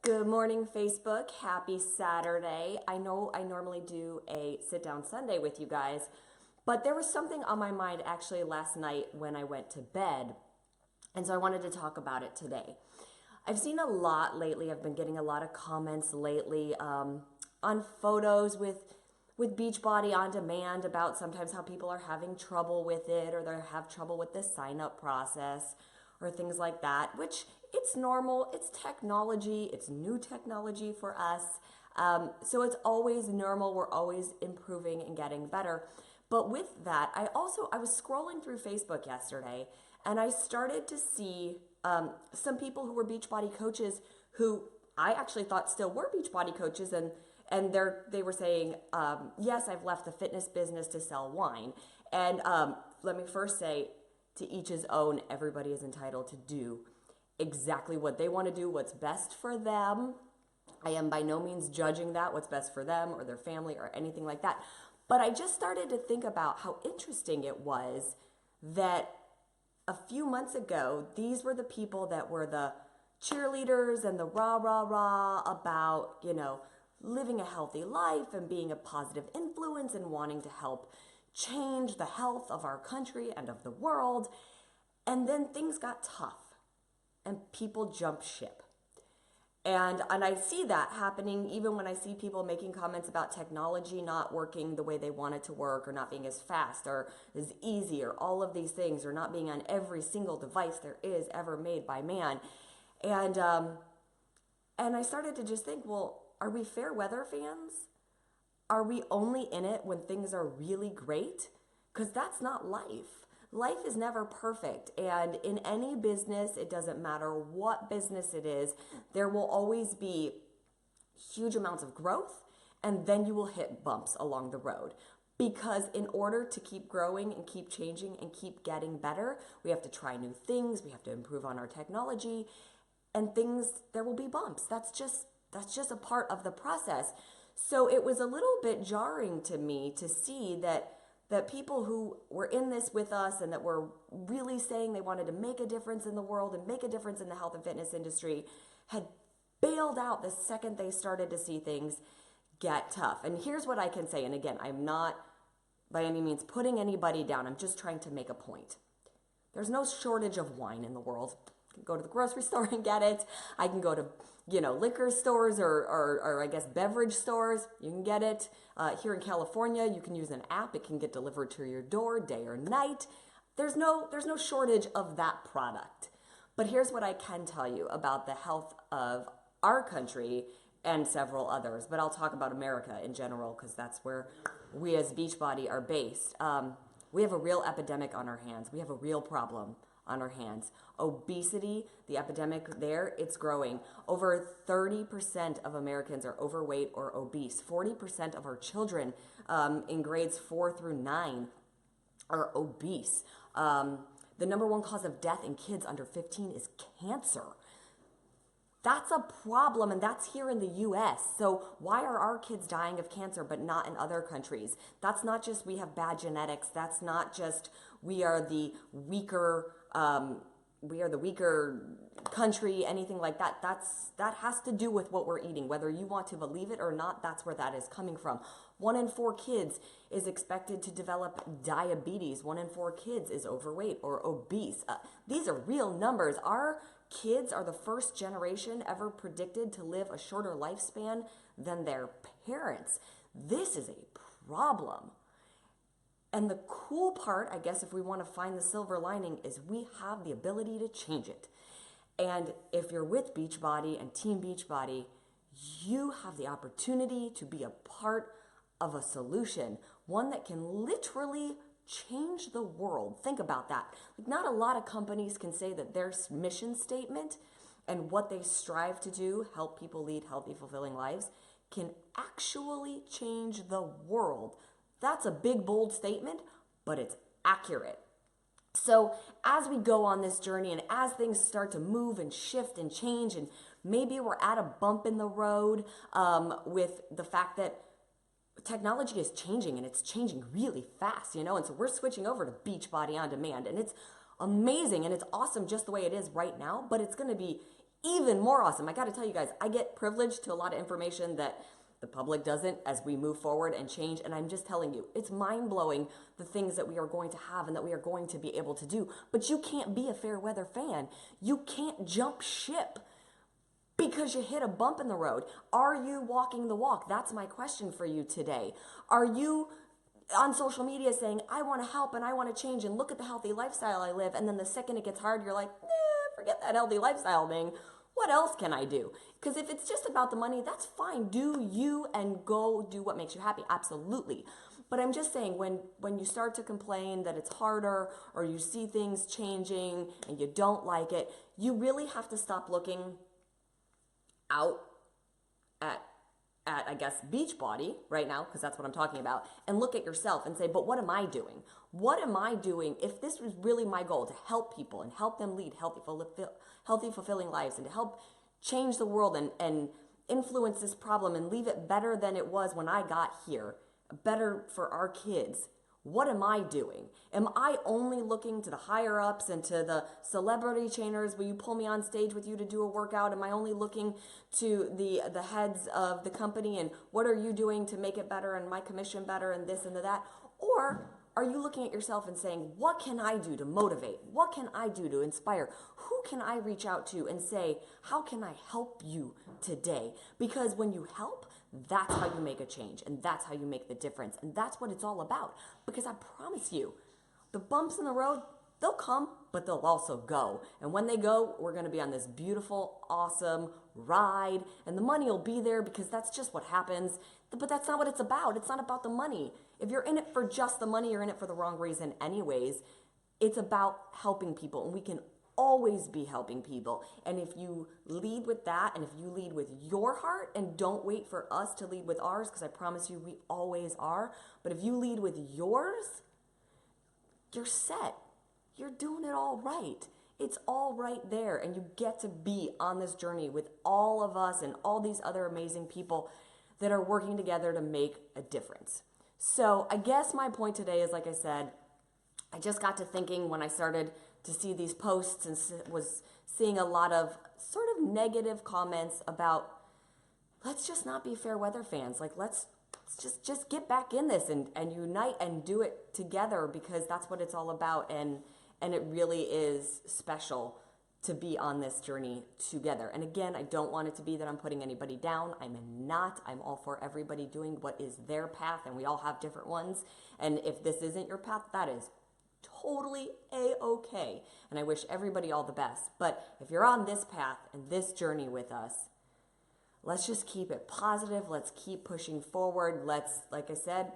Good morning, Facebook. Happy Saturday. I know I normally do a sit down Sunday with you guys, but there was something on my mind actually last night when I went to bed, and so I wanted to talk about it today. I've seen a lot lately. I've been getting a lot of comments lately on photos with Beachbody on demand about sometimes how people are having trouble with it, or they have trouble with the sign up process or things like that, which it's normal. It's technology. It's new technology for us. So it's always normal. We're always improving and getting better. But with that, I was scrolling through Facebook yesterday, and I started to see some people who were Beachbody coaches who I actually thought still were Beachbody coaches, and they were saying, yes, I've left the fitness business to sell wine. And let me first say, to each his own. Everybody is entitled to do exactly what they want to do, what's best for them. I am by no means judging that, what's best for them or their family or anything like that. But I just started to think about how interesting it was that a few months ago, these were the people that were the cheerleaders and the rah, rah, rah about, living a healthy life and being a positive influence and wanting to help change the health of our country and of the world. And then things got tough and people jumped ship. And I see that happening even when I see people making comments about technology not working the way they want it to work, or not being as fast or as easy, or all of these things, or not being on every single device there is ever made by man. And I started to just think, well, are we fair weather fans? Are we only in it when things are really great? Because that's not life. Life is never perfect. And in any business, it doesn't matter what business it is, there will always be huge amounts of growth, and then you will hit bumps along the road. Because in order to keep growing and keep changing and keep getting better, we have to try new things, we have to improve on our technology, and there will be bumps. That's just a part of the process. So it was a little bit jarring to me to see that people who were in this with us and that were really saying they wanted to make a difference in the world and make a difference in the health and fitness industry had bailed out the second they started to see things get tough. And here's what I can say, and again, I'm not by any means putting anybody down. I'm just trying to make a point. There's no shortage of wine in the world. I can go to the grocery store and get it. I can go to liquor stores or I guess beverage stores. You can get it. Here in California, you can use an app. It can get delivered to your door day or night. There's no shortage of that product. But here's what I can tell you about the health of our country and several others. But I'll talk about America in general because that's where we as Beachbody are based. We have a real epidemic on our hands. We have a real problem on our hands. Obesity, the epidemic there, it's growing. Over 30% of Americans are overweight or obese. 40% of our children in grades 4 through 9 are obese. The number one cause of death in kids under 15 is cancer. That's a problem, and that's here in the U.S. So why are our kids dying of cancer but not in other countries? That's not just we have bad genetics. That's not just we are the weaker country, anything like that. That has to do with what we're eating. Whether you want to believe it or not, that's where that is coming from. 1 in 4 kids is expected to develop diabetes. 1 in 4 kids is overweight or obese. These are real numbers. Our kids are the first generation ever predicted to live a shorter lifespan than their parents. This is a problem. And the cool part, I guess, if we want to find the silver lining, is we have the ability to change it. And if you're with Beachbody and Team Beachbody, you have the opportunity to be a part of a solution, one that can literally change the world. Think about that. Not a lot of companies can say that their mission statement and what they strive to do, help people lead healthy, fulfilling lives, can actually change the world. That's a big, bold statement, but it's accurate. So as we go on this journey and as things start to move and shift and change, and maybe we're at a bump in the road with the fact that technology is changing, and it's changing really fast, and so we're switching over to Beachbody on demand, and it's amazing and it's awesome just the way it is right now, but it's going to be even more awesome. I got to tell you guys, I get privileged to a lot of information that the public doesn't as we move forward and change. And I'm just telling you, it's mind blowing the things that we are going to have and that we are going to be able to do. But you can't be a fair weather fan. You can't jump ship because you hit a bump in the road. Are you walking the walk? That's my question for you today. Are you on social media saying, I want to help and I want to change and look at the healthy lifestyle I live, and then the second it gets hard, you're like, forget that healthy lifestyle thing. What else can I do? Because if it's just about the money, that's fine. Do you and go do what makes you happy. Absolutely. But I'm just saying, when you start to complain that it's harder or you see things changing and you don't like it, you really have to stop looking out at I guess, Beachbody right now, because that's what I'm talking about, and look at yourself and say, but what am I doing? What am I doing if this was really my goal, to help people and help them lead healthy, fulfilling lives, and to help change the world and influence this problem and leave it better than it was when I got here, better for our kids? What am I doing? Am I only looking to the higher ups and to the celebrity trainers? Will you pull me on stage with you to do a workout? Am I only looking to the heads of the company and what are you doing to make it better and my commission better and this and that? Or are you looking at yourself and saying, what can I do to motivate? What can I do to inspire? Who can I reach out to and say, how can I help you today? Because when you help, that's how you make a change, and that's how you make the difference, and that's what it's all about. Because I promise you, the bumps in the road, they'll come, but they'll also go. And when they go, we're going to be on this beautiful, awesome ride, and the money will be there because that's just what happens. But that's not what it's about. It's not about the money. If you're in it for just the money, you're in it for the wrong reason anyways. It's about helping people, and we can always be helping people. And if you lead with that, and if you lead with your heart and don't wait for us to lead with ours, because I promise you we always are, but if you lead with yours, you're set. You're doing it all right. It's all right there, and you get to be on this journey with all of us and all these other amazing people that are working together to make a difference. So I guess my point today is, like I said, I just got to thinking when I started to see these posts and was seeing a lot of sort of negative comments about, let's just not be fair weather fans. Like, let's just get back in this and unite and do it together, because that's what it's all about. And it really is special to be on this journey together. And again, I don't want it to be that I'm putting anybody down. I'm not. I'm all for everybody doing what is their path, and we all have different ones. And if this isn't your path, that is totally a-okay. And I wish everybody all the best. But if you're on this path and this journey with us, let's just keep it positive. Let's keep pushing forward. Let's, like I said,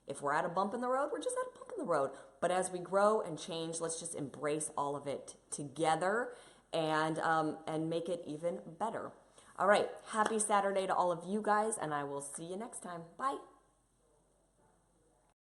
if we're at a bump in the road, we're just at a bump in the road. But as we grow and change, let's just embrace all of it together and make it even better. All right. Happy Saturday to all of you guys, and I will see you next time. Bye.